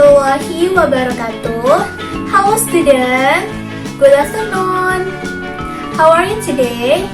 warahmatullahi wabarakatuh. Hello student, good afternoon. How are you today?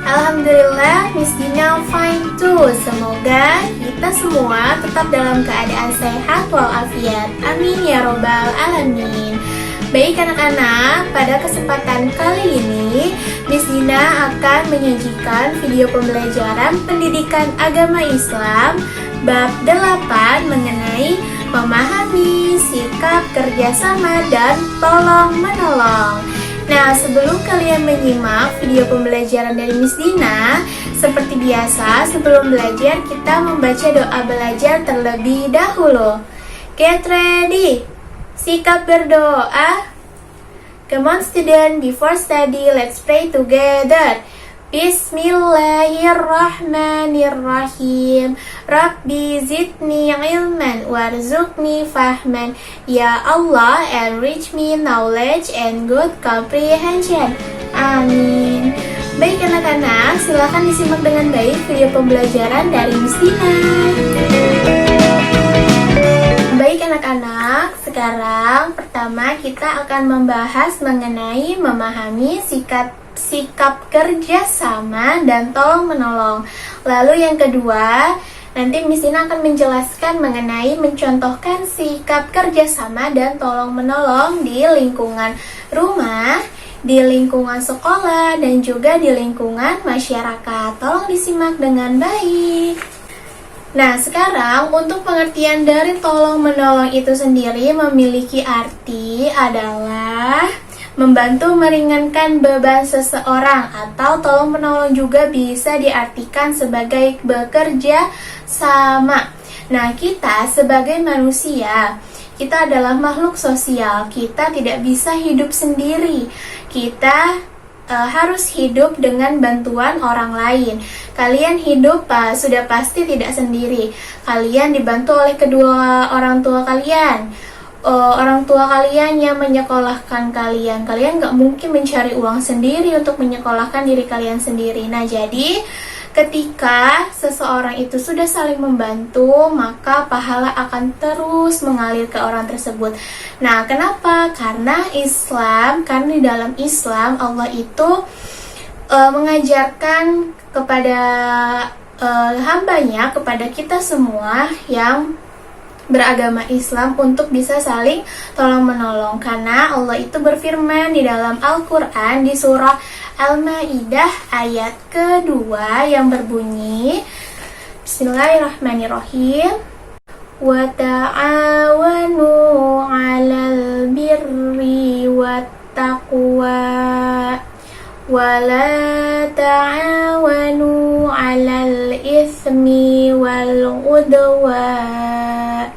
Alhamdulillah, Miss Dina fine too. Semoga kita semua tetap dalam keadaan sehat walafiat. Amin ya robbal alamin. Baik anak-anak, pada kesempatan kali ini Miss Dina akan menyajikan video pembelajaran pendidikan agama Islam bab 8 mengenai memahami sikap kerjasama dan tolong-menolong. Nah, sebelum kalian menyimak video pembelajaran dari Miss Dina, seperti biasa sebelum belajar kita membaca doa belajar terlebih dahulu. Get ready! Sikap berdoa. Come on student, before study, let's pray together. Bismillahirrahmanirrahim. Rabbi zidni ilman warzuqni fahman. Ya Allah, enrich me knowledge and good comprehension. Amin. Baik anak-anak, silakan disimak dengan baik video pembelajaran dari Miss Dina. Baik anak-anak, sekarang pertama kita akan membahas mengenai memahami sikap kerjasama dan tolong-menolong. Lalu yang kedua, nanti Miss Dina akan menjelaskan mengenai mencontohkan sikap kerjasama dan tolong-menolong di lingkungan rumah, di lingkungan sekolah, dan juga di lingkungan masyarakat. Tolong disimak dengan baik. Nah, sekarang untuk pengertian dari tolong-menolong itu sendiri memiliki arti adalah membantu meringankan beban seseorang, atau tolong-menolong juga bisa diartikan sebagai bekerja sama. Nah, kita sebagai manusia, kita adalah makhluk sosial, kita tidak bisa hidup sendiri. Kita harus hidup dengan bantuan orang lain. Kalian hidup sudah pasti tidak sendiri. Kalian dibantu oleh kedua orang tua kalian. Orang tua kalian yang menyekolahkan kalian. Kalian gak mungkin mencari uang sendiri untuk menyekolahkan diri kalian sendiri. Nah, jadi ketika seseorang itu sudah saling membantu, maka pahala akan terus mengalir ke orang tersebut. Nah, kenapa? Karena di dalam Islam Allah itu mengajarkan kepada hambanya, kepada kita semua yang beragama Islam untuk bisa saling tolong-menolong. Karena Allah itu berfirman di dalam Al-Quran di surah Al-Maidah ayat kedua yang berbunyi, Bismillahirrahmanirrahim, wa ta'awanu 'alal birri wattaqwa wa la ta'awanu 'alal itsmi wal 'udwan,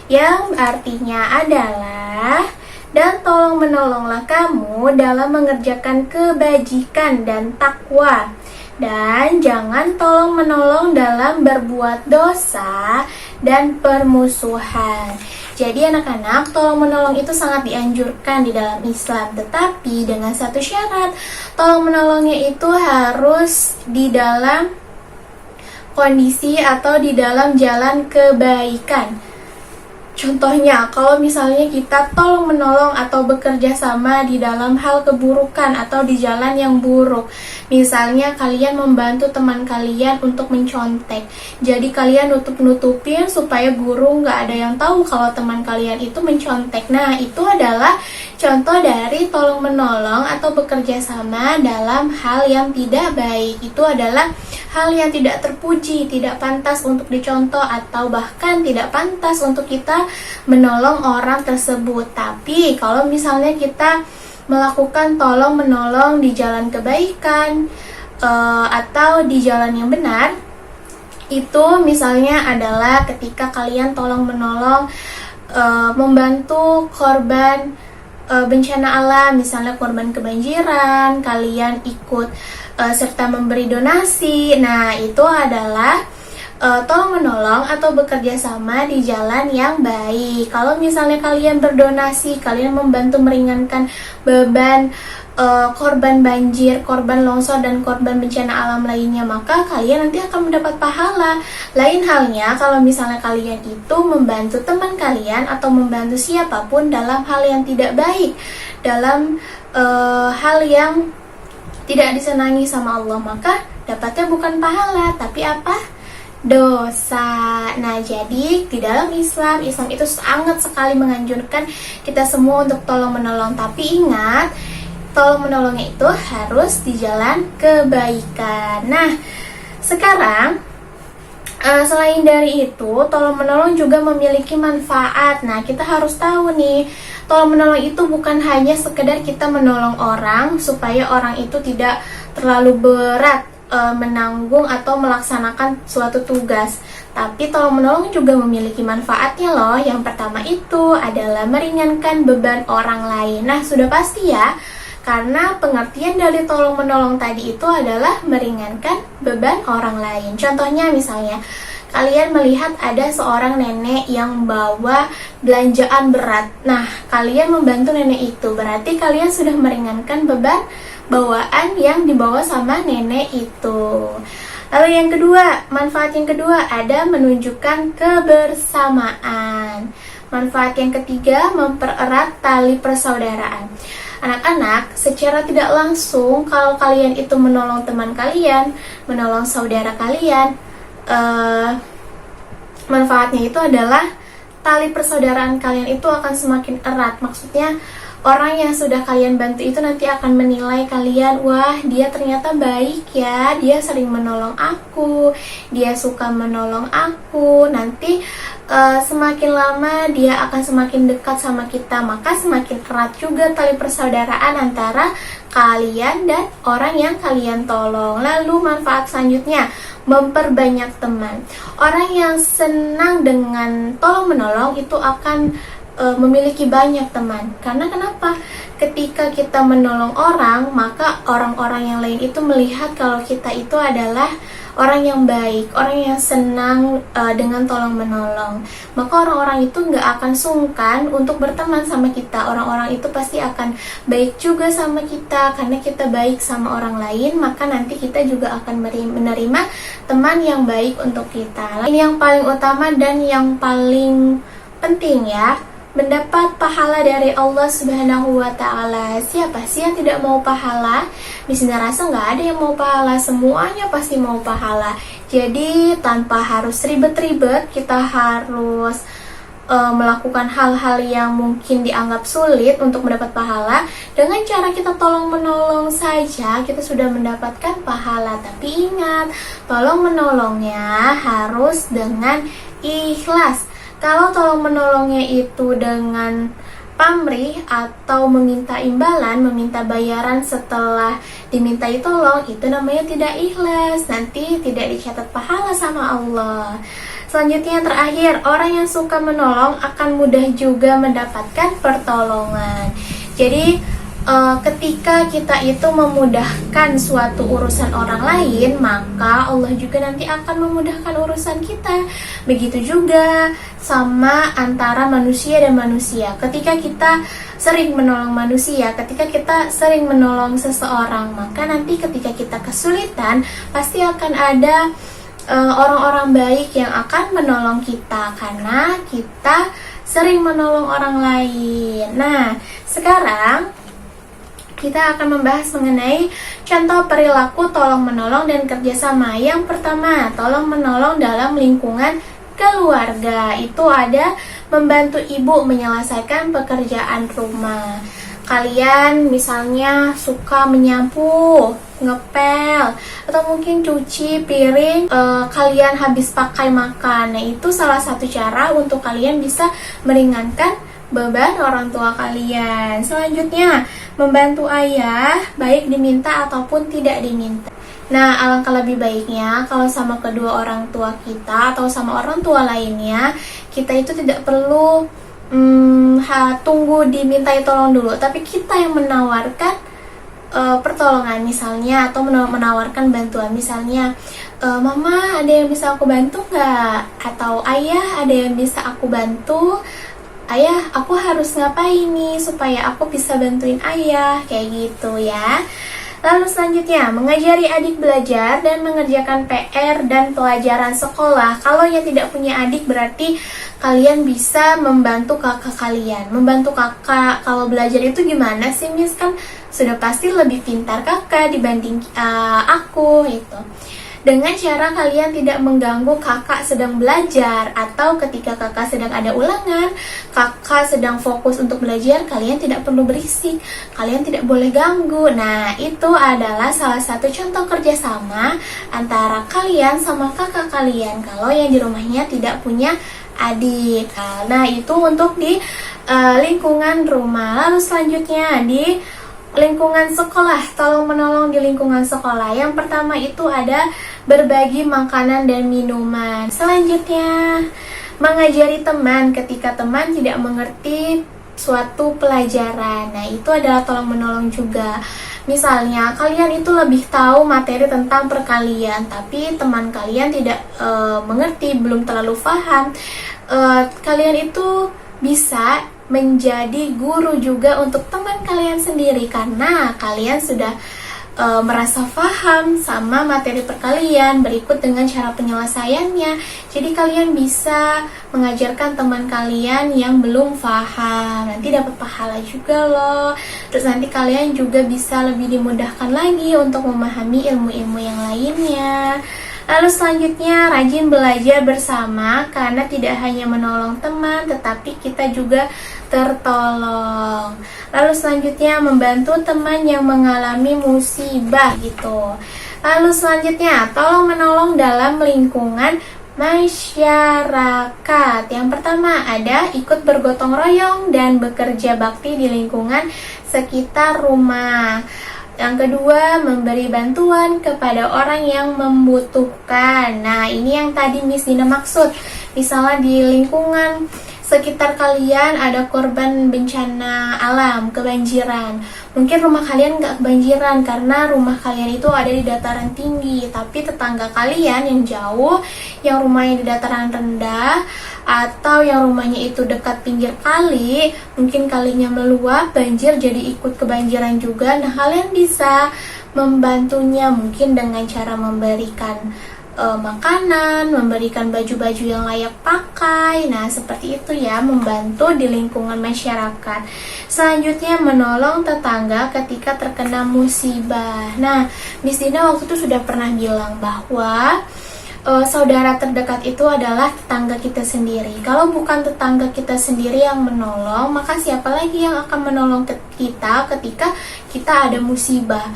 yang artinya adalah, dan tolong menolonglah kamu dalam mengerjakan kebajikan dan takwa, dan jangan tolong menolong dalam berbuat dosa dan permusuhan. Jadi anak-anak, tolong menolong itu sangat dianjurkan di dalam Islam, tetapi dengan satu syarat, tolong menolongnya itu harus di dalam kondisi atau di dalam jalan kebaikan. Contohnya, kalau misalnya kita tolong menolong atau bekerja sama di dalam hal keburukan atau di jalan yang buruk. Misalnya kalian membantu teman kalian untuk mencontek. Jadi kalian nutupin supaya guru nggak ada yang tahu kalau teman kalian itu mencontek. Nah, itu adalah contoh dari tolong menolong atau bekerja sama dalam hal yang tidak baik. Itu adalah hal yang tidak terpuji, tidak pantas untuk dicontoh, atau bahkan tidak pantas untuk kita menolong orang tersebut. Tapi kalau misalnya kita melakukan tolong menolong di jalan kebaikan atau di jalan yang benar, itu misalnya adalah ketika kalian tolong menolong membantu korban bencana alam, misalnya korban kebanjiran, kalian ikut serta memberi donasi. Nah, itu adalah tolong menolong atau bekerja sama di jalan yang baik. Kalau misalnya kalian berdonasi, kalian membantu meringankan beban korban banjir, korban longsor, dan korban bencana alam lainnya, maka kalian nanti akan mendapat pahala. Lain halnya kalau misalnya kalian itu membantu teman kalian atau membantu siapapun dalam hal yang tidak baik, dalam hal yang tidak disenangi sama Allah, maka dapatnya bukan pahala, tapi apa? Dosa. Nah, jadi di dalam Islam itu sangat sekali menganjurkan kita semua untuk tolong menolong. Tapi ingat, tolong menolongnya itu harus di jalan kebaikan. Nah, sekarang selain dari itu, tolong menolong juga memiliki manfaat. Nah, kita harus tahu nih, tolong menolong itu bukan hanya sekedar kita menolong orang supaya orang itu tidak terlalu berat menanggung atau melaksanakan suatu tugas. Tapi tolong menolong juga memiliki manfaatnya loh. Yang pertama itu adalah meringankan beban orang lain. Nah, sudah pasti ya, karena pengertian dari tolong menolong tadi itu adalah meringankan beban orang lain. Contohnya misalnya, kalian melihat ada seorang nenek yang bawa belanjaan berat. Nah, kalian membantu nenek itu, berarti kalian sudah meringankan beban bawaan yang dibawa sama nenek itu. Lalu yang kedua, manfaat yang kedua ada menunjukkan kebersamaan. Manfaat yang ketiga, mempererat tali persaudaraan. Anak-anak, secara tidak langsung kalau kalian itu menolong teman kalian, menolong saudara kalian, manfaatnya itu adalah tali persaudaraan kalian itu akan semakin erat. Maksudnya, orang yang sudah kalian bantu itu nanti akan menilai kalian, wah dia ternyata baik ya, dia sering menolong aku, dia suka menolong aku. Nanti semakin lama dia akan semakin dekat sama kita, maka semakin erat juga tali persaudaraan antara kalian dan orang yang kalian tolong. Lalu manfaat selanjutnya, memperbanyak teman. Orang yang senang dengan tolong menolong itu akan memiliki banyak teman. Karena kenapa? Ketika kita menolong orang, maka orang-orang yang lain itu melihat kalau kita itu adalah orang yang baik, orang yang senang dengan tolong menolong. Maka orang-orang itu nggak akan sungkan untuk berteman sama kita. Orang-orang itu pasti akan baik juga sama kita. Karena kita baik sama orang lain, maka nanti kita juga akan menerima teman yang baik untuk kita. Ini yang paling utama dan yang paling penting ya, mendapat pahala dari Allah Subhanahu wa Ta'ala. Siapa sih yang tidak mau pahala? Di sini rasa nggak ada yang mau pahala, semuanya pasti mau pahala. Jadi tanpa harus ribet-ribet, kita harus melakukan hal-hal yang mungkin dianggap sulit untuk mendapat pahala. Dengan cara kita tolong menolong saja, kita sudah mendapatkan pahala. Tapi ingat, tolong menolongnya harus dengan ikhlas. Kalau tolong menolongnya itu dengan pamrih atau meminta imbalan, meminta bayaran setelah dimintai tolong, itu namanya tidak ikhlas. Nanti tidak dicatat pahala sama Allah. Selanjutnya yang terakhir, orang yang suka menolong akan mudah juga mendapatkan pertolongan. Jadi ketika kita itu memudahkan suatu urusan orang lain, maka Allah juga nanti akan memudahkan urusan kita. Begitu juga sama antara manusia dan manusia. Ketika kita sering menolong manusia, ketika kita sering menolong seseorang, maka nanti ketika kita kesulitan, pasti akan ada orang-orang baik yang akan menolong kita karena kita sering menolong orang lain. Nah, sekarang kita akan membahas mengenai contoh perilaku tolong menolong dan kerjasama. Yang pertama, tolong menolong dalam lingkungan keluarga. Itu ada membantu ibu menyelesaikan pekerjaan rumah. Kalian misalnya suka menyapu, ngepel, atau mungkin cuci piring kalian habis pakai makan. Nah, itu salah satu cara untuk kalian bisa meringankan beban orang tua kalian. Selanjutnya, membantu ayah, baik diminta ataupun tidak diminta. Nah, alangkah lebih baiknya kalau sama kedua orang tua kita atau sama orang tua lainnya, kita itu tidak perlu tunggu dimintai tolong dulu, tapi kita yang menawarkan pertolongan misalnya, atau menawarkan bantuan misalnya, Mama ada yang bisa aku bantu nggak? Atau Ayah ada yang bisa aku bantu? Ayah, aku harus ngapain nih supaya aku bisa bantuin ayah, kayak gitu ya. Lalu selanjutnya, mengajari adik belajar dan mengerjakan PR dan pelajaran sekolah. Kalau yang tidak punya adik berarti kalian bisa membantu kakak kalian. Membantu kakak kalau belajar itu gimana sih, Miss? Kan sudah pasti lebih pintar kakak dibanding aku itu. Dengan cara kalian tidak mengganggu kakak sedang belajar, atau ketika kakak sedang ada ulangan, kakak sedang fokus untuk belajar, kalian tidak perlu berisik, kalian tidak boleh ganggu. Nah, itu adalah salah satu contoh kerjasama antara kalian sama kakak kalian kalau yang di rumahnya tidak punya adik. Nah, itu untuk di lingkungan rumah. Lalu selanjutnya di lingkungan sekolah, tolong menolong di lingkungan sekolah. Yang pertama itu ada berbagi makanan dan minuman. Selanjutnya, mengajari teman ketika teman tidak mengerti suatu pelajaran. Nah, itu adalah tolong menolong juga. Misalnya, kalian itu lebih tahu materi tentang perkalian, tapi teman kalian tidak mengerti, belum terlalu paham. Kalian itu bisa menjadi guru juga untuk teman kalian sendiri, karena kalian sudah merasa paham sama materi perkalian berikut dengan cara penyelesaiannya. Jadi kalian bisa mengajarkan teman kalian yang belum paham, nanti dapat pahala juga loh. Terus nanti kalian juga bisa lebih dimudahkan lagi untuk memahami ilmu-ilmu yang lainnya. Lalu selanjutnya, rajin belajar bersama, karena tidak hanya menolong teman, tetapi kita juga tertolong. Lalu selanjutnya, membantu teman yang mengalami musibah gitu. Lalu selanjutnya, tolong menolong dalam lingkungan masyarakat. Yang pertama ada ikut bergotong royong dan bekerja bakti di lingkungan sekitar rumah. Yang kedua, memberi bantuan kepada orang yang membutuhkan. Nah, ini yang tadi Miss Dina maksud. Misalnya di lingkungan sekitar kalian ada korban bencana alam, kebanjiran. Mungkin rumah kalian nggak kebanjiran karena rumah kalian itu ada di dataran tinggi, tapi tetangga kalian yang jauh, yang rumahnya di dataran rendah, atau yang rumahnya itu dekat pinggir kali, mungkin kalinya meluap, banjir jadi ikut kebanjiran juga. Nah, kalian bisa membantunya mungkin dengan cara memberikan makanan, memberikan baju-baju yang layak pakai. Nah, seperti itu ya, membantu di lingkungan masyarakat. Selanjutnya, menolong tetangga ketika terkena musibah. Nah, Miss Dina waktu itu sudah pernah bilang bahwa saudara terdekat itu adalah tetangga kita sendiri. Kalau bukan tetangga kita sendiri yang menolong, maka siapa lagi yang akan menolong kita ketika kita ada musibah?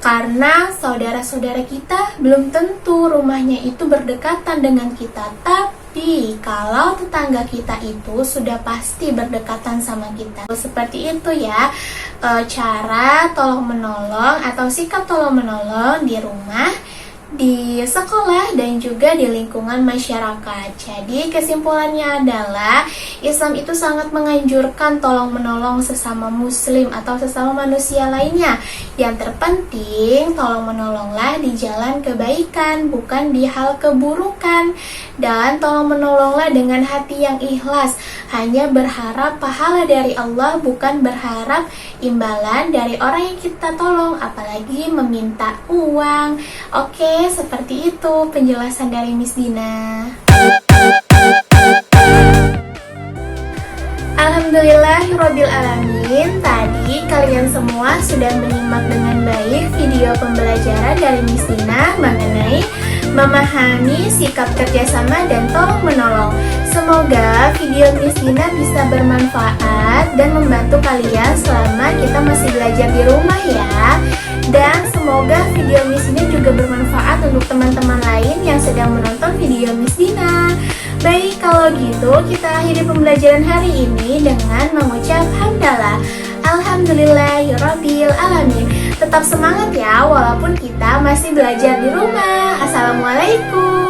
Karena saudara-saudara kita belum tentu rumahnya itu berdekatan dengan kita. Tapi kalau tetangga kita itu sudah pasti berdekatan sama kita. Seperti itu ya, cara tolong menolong atau sikap tolong menolong di rumah, di sekolah, dan juga di lingkungan masyarakat. Jadi kesimpulannya adalah Islam itu sangat menganjurkan tolong menolong sesama muslim atau sesama manusia lainnya. Yang terpenting tolong menolonglah di jalan kebaikan, bukan di hal keburukan. Dan tolong menolonglah dengan hati yang ikhlas, hanya berharap pahala dari Allah, bukan berharap imbalan dari orang yang kita tolong, apalagi meminta uang. Oke, seperti itu penjelasan dari Miss Dina. Alhamdulillahirrabbilalamin. Tadi kalian semua sudah menyimak dengan baik video pembelajaran dari Miss Dina mengenai memahami sikap kerjasama dan tolong menolong. Semoga video Miss Dina bisa bermanfaat dan membantu kalian selama kita masih belajar di rumah ya. Dan semoga video Miss Dina juga bermanfaat untuk teman-teman lain yang sedang menonton video Miss Dina. Baik, kalau gitu kita akhiri pembelajaran hari ini dengan mengucap hamdalah. Alhamdulillahirabbil alamin. Tetap semangat ya, walaupun kita masih belajar di rumah. Assalamualaikum.